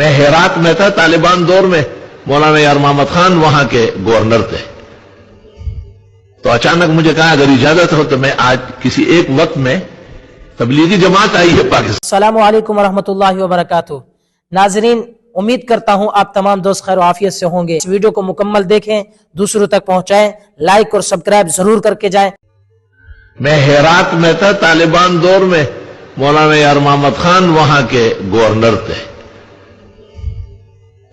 میں ہیرات میں تھا طالبان دور میں، مولانا یار محمد خان وہاں کے گورنر تھے، تو اچانک مجھے کہا اگر اجازت ہو تو میں آج کسی ایک وقت میں تبلیغی جماعت آئی ہے پاکستان۔ السلام علیکم ورحمۃ اللہ وبرکاتہ۔ ناظرین، امید کرتا ہوں آپ تمام دوست خیر و عافیت سے ہوں گے۔ اس ویڈیو کو مکمل دیکھیں، دوسروں تک پہنچائیں، لائک اور سبسکرائب ضرور کر کے جائیں۔ میں ہیرات میں تھا طالبان دور میں، مولانا یار محمد خان وہاں کے گورنر تھے،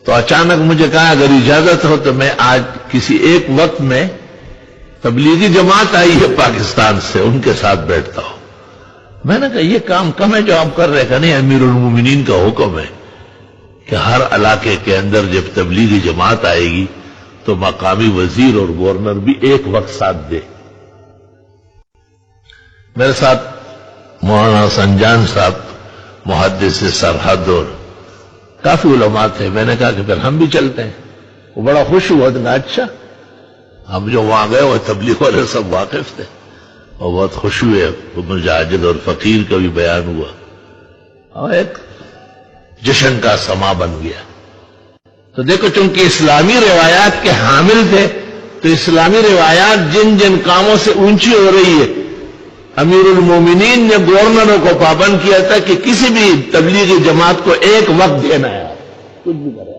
تو اچانک مجھے کہا اگر اجازت ہو تو میں آج کسی ایک وقت میں تبلیغی جماعت آئی ہے پاکستان سے، ان کے ساتھ بیٹھتا ہوں۔ میں نے کہا یہ کام کم ہے جو آپ کر رہے، کہ نہیں، امیر المومنین کا حکم ہے کہ ہر علاقے کے اندر جب تبلیغی جماعت آئے گی تو مقامی وزیر اور گورنر بھی ایک وقت ساتھ دے۔ میرے ساتھ مولانا سنجان صاحب محدث سرحد اور کافی علماء تھے۔ میں نے کہا کہ پھر ہم بھی چلتے ہیں۔ وہ بڑا خوش ہوا، تو کہا اچھا۔ ہم جو وہاں گئے وہ تبلیغ والے سب واقف تھے اور بہت خوش ہوئے۔ مجاہد اور فقیر کا بھی بیان ہوا اور ایک جشن کا سما بن گیا۔ تو دیکھو، چونکہ اسلامی روایات کے حامل تھے تو اسلامی روایات جن جن کاموں سے اونچی ہو رہی ہے، امیر المومنین نے گورنروں کو پابند کیا تھا کہ کسی بھی تبلیغی جماعت کو ایک وقت دینا ہے، کچھ بھی کرے۔